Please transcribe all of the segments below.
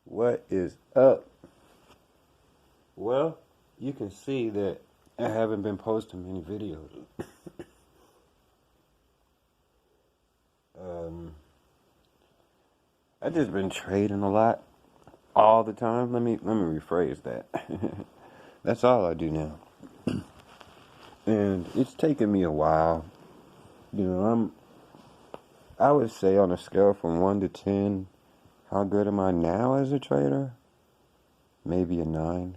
What is up? Well, you can see that I haven't been posting many videos. I just been trading a lot all the time. Let me rephrase that. That's all I do now. And it's taken me a while. I would say on a scale from 1 to 10, how good am I now as a trader? Maybe a 9.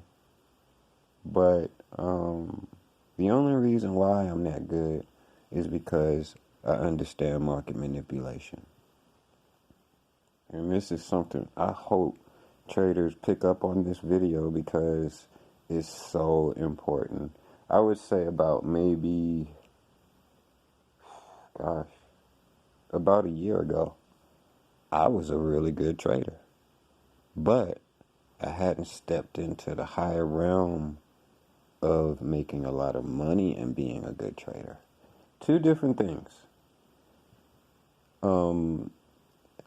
But the only reason why I'm that good is because I understand market manipulation. And this is something I hope traders pick up on this video because it's so important. I would say about maybe, about a year ago, I was a really good trader. But I hadn't stepped into the higher realm of making a lot of money and being a good trader. Two different things.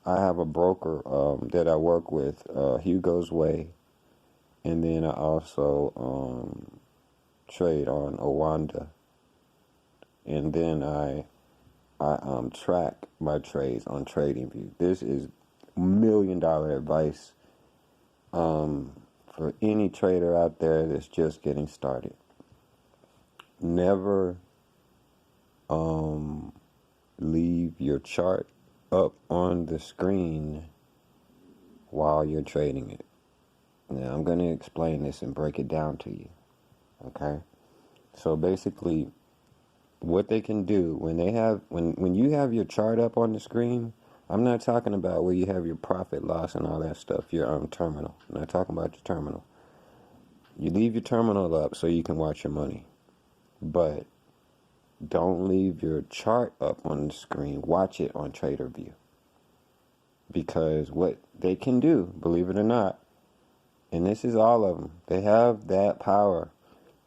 I have a broker that I work with, Hugo's Way, and then I also trade on Owanda, and then I track my trades on TradingView. This is $1 million advice for any trader out there that's just getting started. Never leave your chart up on the screen while you're trading it. Now I'm going to explain this and break it down to you. Okay? So basically, what they can do when you have your chart up on the screen, I'm not talking about where you have your profit loss and all that stuff, your terminal. I'm not talking about your terminal. You leave your terminal up so you can watch your money. But don't leave your chart up on the screen. Watch it on TraderView. Because what they can do, believe it or not, and this is all of them, they have that power.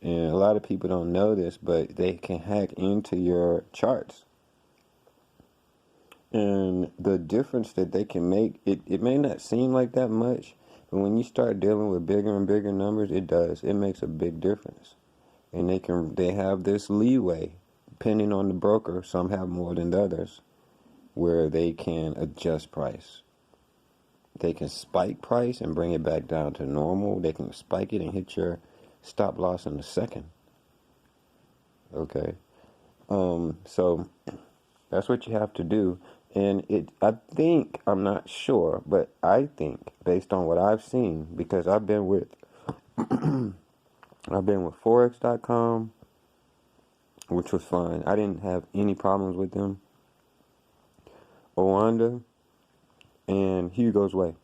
And a lot of people don't know this, but they can hack into your charts. And the difference that they can make, it may not seem like that much, but when you start dealing with bigger and bigger numbers, it does. It makes a big difference. And they have this leeway, depending on the broker. Some have more than the others, where they can adjust price. They can spike price and bring it back down to normal. They can spike it and hit your stop loss in a second. Okay? So that's what you have to do. And I'm not sure, but I think, based on what I've seen, because I've been with Forex.com, which was fine. I didn't have any problems with them. Owanda and Hugo's Way.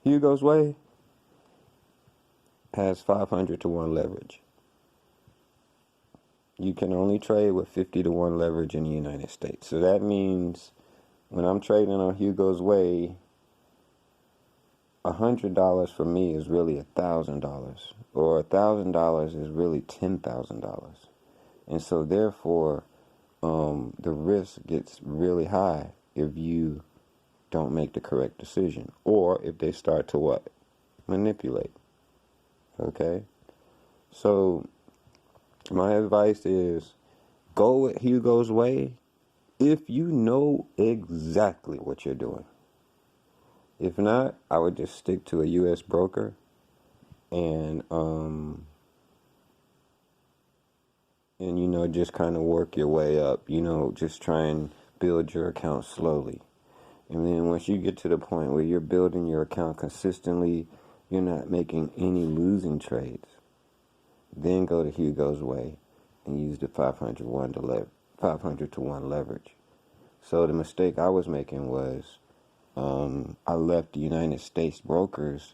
Hugo's Way has 500 to 1 leverage. You can only trade with 50 to 1 leverage in the United States. So that means when I'm trading on Hugo's Way, $100 for me is really $1,000, or $1,000 is really $10,000. And so therefore, the risk gets really high if you don't make the correct decision, or if they start to what? Manipulate. Okay? So my advice is go with Hugo's Way if you know exactly what you're doing. If not, I would just stick to a U.S. broker and just kind of work your way up. Just try and build your account slowly. And then once you get to the point where you're building your account consistently, you're not making any losing trades, then go to Hugo's Way and use the 500 to 1 leverage. So the mistake I was making was I left the United States brokers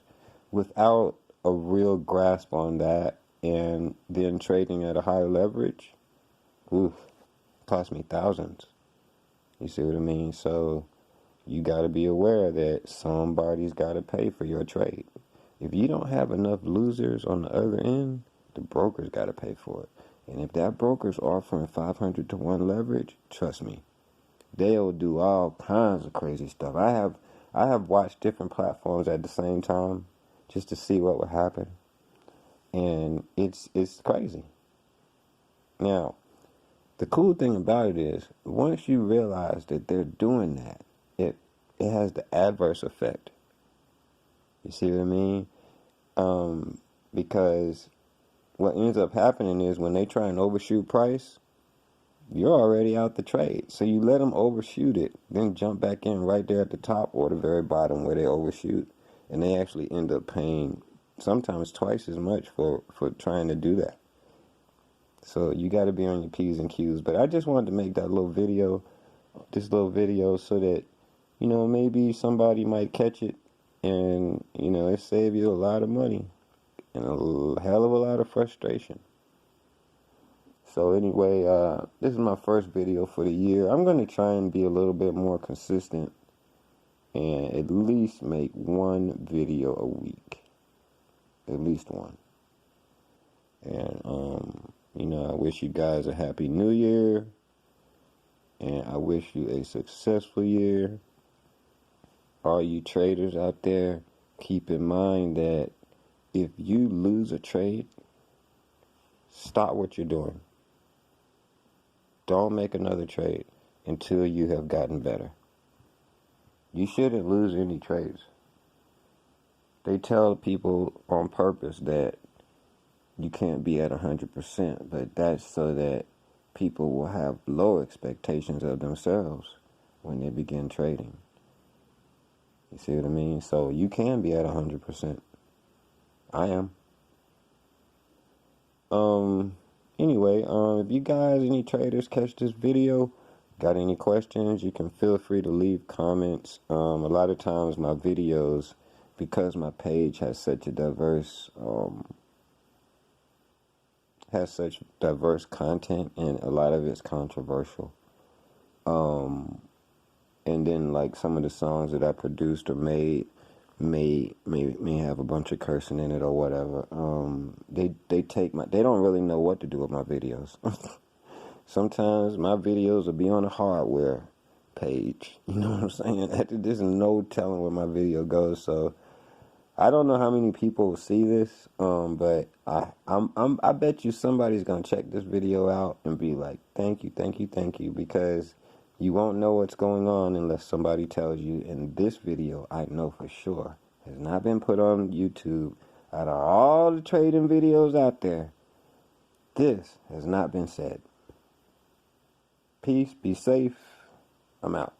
without a real grasp on that, and then trading at a high leverage, cost me thousands. You see what I mean? So you got to be aware that somebody's got to pay for your trade. If you don't have enough losers on the other end, the broker's got to pay for it. And if that broker's offering 500 to 1 leverage, trust me, they'll do all kinds of crazy stuff. I have I have watched different platforms at the same time just to see what would happen, and it's crazy. Now, the cool thing about it is, once you realize that they're doing that, it has the adverse effect. You see what I mean? Because what ends up happening is when they try and overshoot price, you're already out the trade. So you let them overshoot it, then jump back in right there at the top or the very bottom where they overshoot, and they actually end up paying sometimes twice as much for trying to do that. So you got to be on your P's and Q's. But I just wanted to make that this little video, so that, maybe somebody might catch it, and, it save you a lot of money and a hell of a lot of frustration. So anyway, this is my first video for the year. I'm going to try and be a little bit more consistent and at least make one video a week. At least one. And, I wish you guys a happy new year. And I wish you a successful year. All you traders out there, keep in mind that if you lose a trade, stop what you're doing. Don't make another trade until you have gotten better. You shouldn't lose any trades. They tell people on purpose that you can't be at 100%, but that's so that people will have low expectations of themselves when they begin trading. You see what I mean? So you can be at 100%. I am. Anyway, if you guys, any traders, catch this video, got any questions, you can feel free to leave comments. A lot of times my videos, because my page has such a diverse content, and a lot of it's controversial. And then, like, some of the songs that I produced or made may have a bunch of cursing in it or whatever. They don't really know what to do with my videos. Sometimes my videos will be on a hardware page. You know what I'm saying? There's no telling where my video goes. So I don't know how many people will see this, but I bet you somebody's gonna check this video out and be like, thank you, because you won't know what's going on unless somebody tells you. And this video, I know for sure, has not been put on YouTube. Out of all the trading videos out there, this has not been said. Peace, be safe. I'm out.